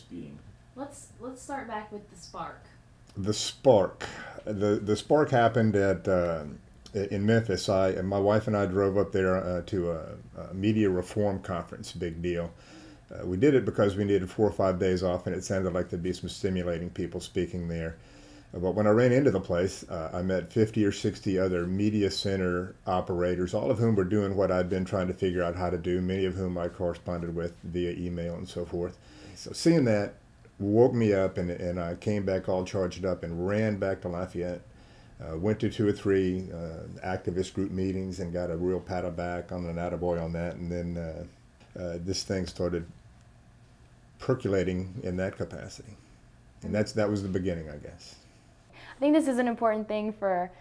speeding. Let's start back with the spark. The spark. The spark happened at in Memphis. My wife and I drove up there to a media reform conference. Big deal. We did it because we needed 4 or 5 days off, and it sounded like there'd be some stimulating people speaking there. But when I ran into the place, I met 50 or 60 other media center operators, all of whom were doing what I'd been trying to figure out how to do, many of whom I corresponded with via email and so forth. So seeing that woke me up, and I came back all charged up and ran back to Lafayette. Went to 2 or 3 activist group meetings and got a real pat on the back, I'm an attaboy on that, and then this thing started percolating in that capacity. And that was the beginning, I guess. I think this is an important thing for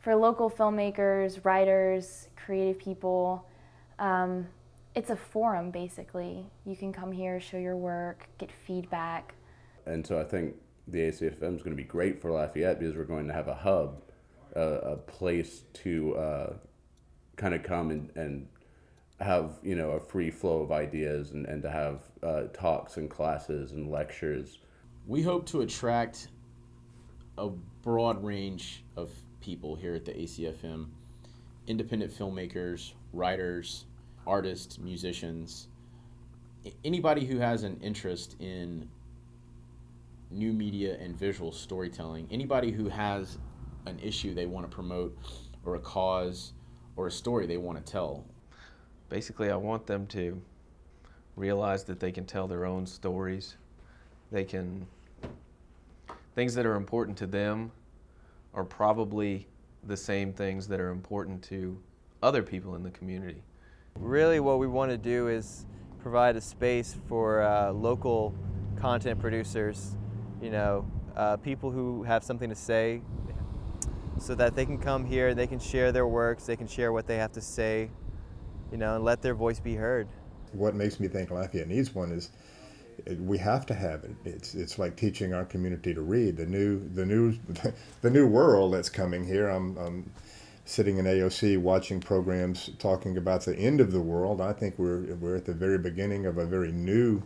local filmmakers, writers, creative people. It's a forum, basically. You can come here, show your work, get feedback. And so I think the ACFM is going to be great for Lafayette because we're going to have a hub, a place to kind of come and have, you know, a free flow of ideas and to have talks and classes and lectures. We hope to attract a broad range of people here at the ACFM, independent filmmakers, writers, artists, musicians, anybody who has an interest in new media and visual storytelling, anybody who has an issue they want to promote or a cause or a story they want to tell. Basically, I want them to realize that they can tell their own stories. Things that are important to them are probably the same things that are important to other people in the community. Really what we want to do is provide a space for local content producers, you know, people who have something to say, so that they can come here, they can share their works, they can share what they have to say, you know, and let their voice be heard. What makes me think Lafayette needs one is we have to have it. It's like teaching our community to read. The new world that's coming here. I'm sitting in AOC watching programs talking about the end of the world. I think we're at the very beginning of a very new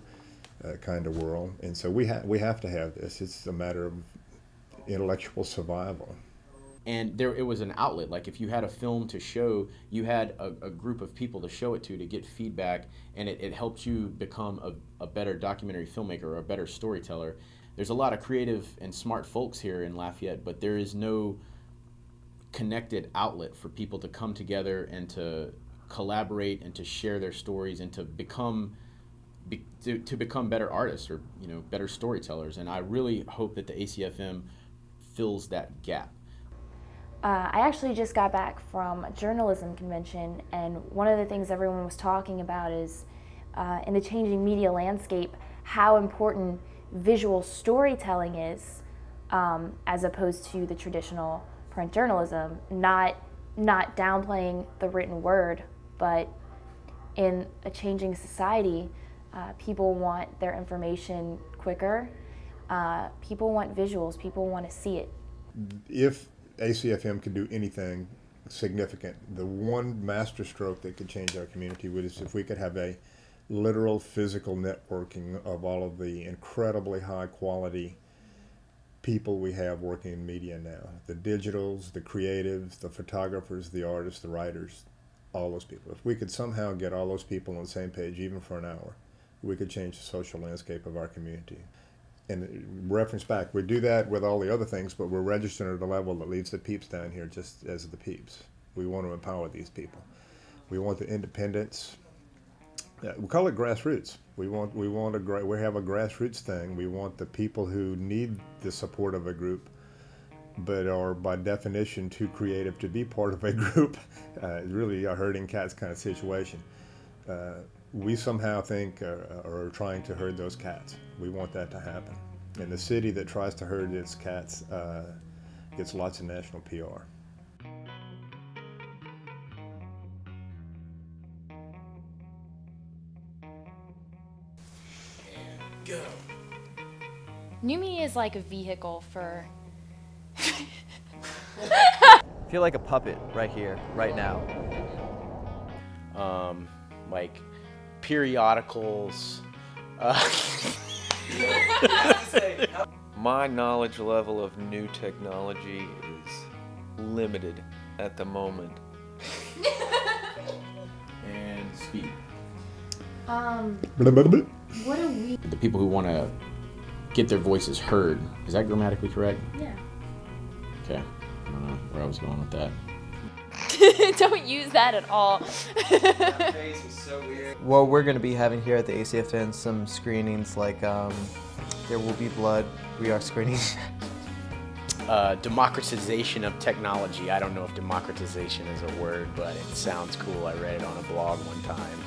kind of world, and so we have to have this. It's a matter of intellectual survival. And it was an outlet. Like if you had a film to show, you had a group of people to show it to get feedback, and it helped you become a better documentary filmmaker or a better storyteller. There's a lot of creative and smart folks here in Lafayette, but there is no connected outlet for people to come together and to collaborate and to share their stories and to become better artists or, you know, better storytellers. And I really hope that the ACFM fills that gap. I actually just got back from a journalism convention, and one of the things everyone was talking about is, in the changing media landscape, how important visual storytelling is, as opposed to the traditional print journalism. Not downplaying the written word, but in a changing society, people want their information quicker. People want visuals. People want to see it. If ACFM could do anything significant, the one masterstroke that could change our community would is if we could have a literal physical networking of all of the incredibly high quality people we have working in media now. The digitals, the creatives, the photographers, the artists, the writers, all those people. If we could somehow get all those people on the same page, even for an hour, we could change the social landscape of our community. And reference back, we do that with all the other things, but we're registered at a level that leaves the peeps down here just as the peeps. We want to empower these people. We want the independence. We call it grassroots. We have a grassroots thing. We want the people who need the support of a group, but are by definition too creative to be part of a group. Really a herding cats kind of situation. We somehow think are trying to herd those cats. We want that to happen. And the city that tries to herd its cats gets lots of national PR. And go. New media is like a vehicle for... I feel like a puppet right here, right now. Like periodicals, My knowledge level of new technology is limited at the moment. And speed. Blah, blah, blah. What are we? The people who want to get their voices heard. Is that grammatically correct? Yeah. Okay. I don't know where I was going with that. Don't use that at all. That face was so weird. Well, we're going to be having here at the ACFN some screenings like There Will Be Blood. We are screening. Democratization of technology. I don't know if democratization is a word, but it sounds cool. I read it on a blog one time.